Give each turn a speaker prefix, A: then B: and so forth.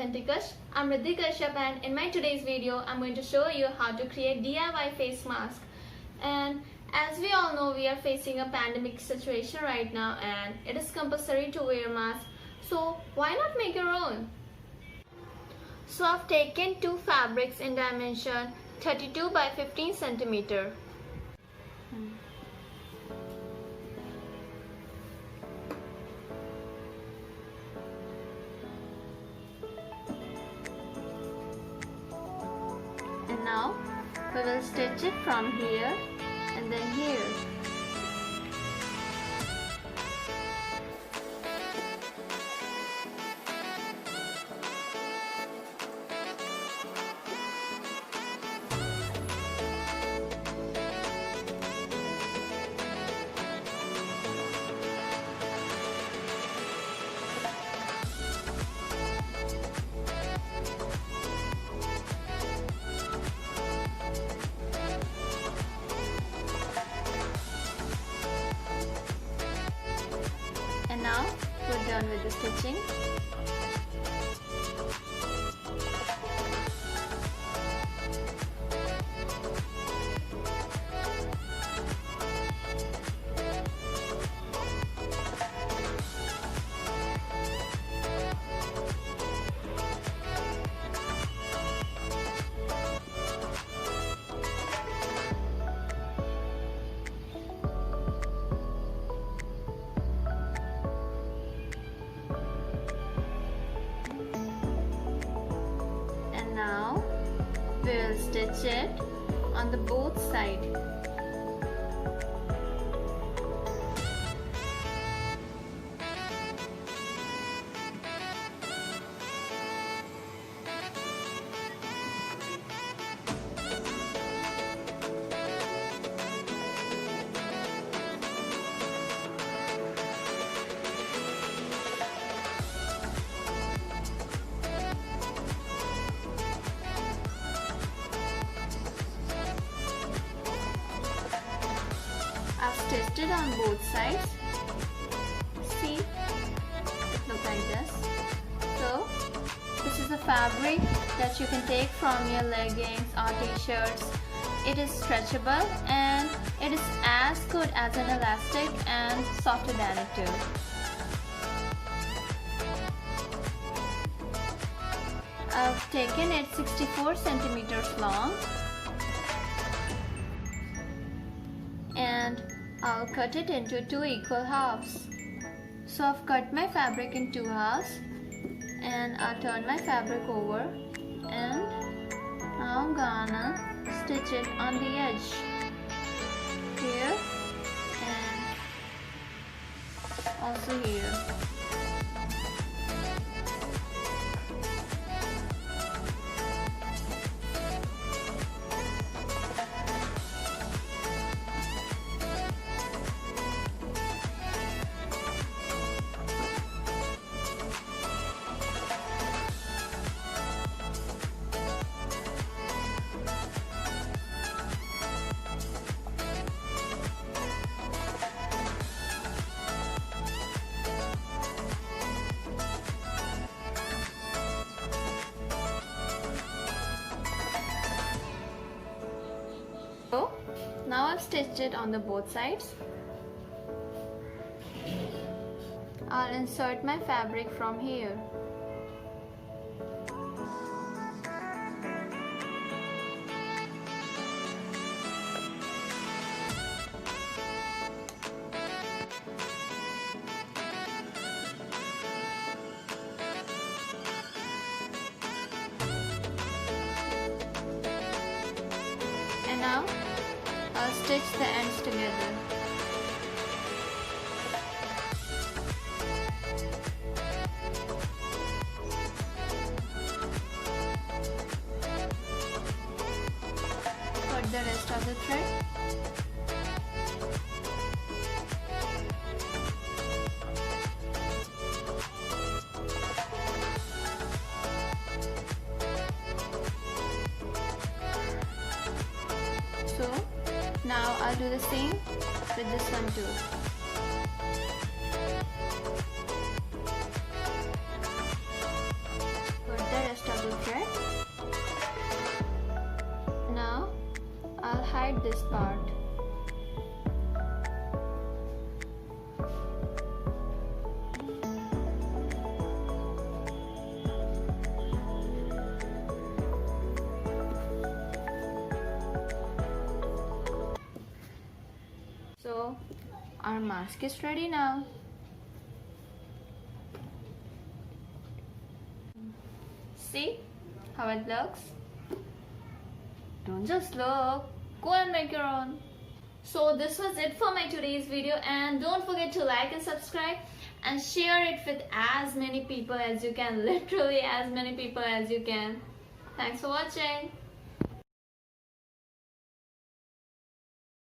A: Authentikush. I'm Riddhi Kashyap, and in my today's video I'm going to show you how to create DIY face mask. And as we all know, we are facing a pandemic situation right now and it is compulsory to wear mask. So why not make your own? So I've taken two fabrics in dimension 32 by 15 centimeter. And now we will stitch it from here and then here. And now we're done with the stitching. Now we'll stitch it on the both sides. I've stitched it on both sides. See, it looks like this. So this is a fabric that you can take from your leggings or t-shirts. It is stretchable and it is as good as an elastic and softer than it too. I've taken it 64 centimeters long and I'll cut it into two equal halves. So I've cut my fabric in two halves and I'll turn my fabric over and now I'm gonna stitch it on the edge here and also here. So now I've stitched it on the both sides. I'll insert my fabric from here. And now I'll stitch the ends together. Cut the rest of the thread. So now I'll do the same with this one too. Put the hide this part. So our mask is ready now. See how it looks? Don't just look, go and make your own. So this was it for my today's video, and don't forget to like and subscribe and share it with as many people as you can, literally as many people as you can. Thanks for watching.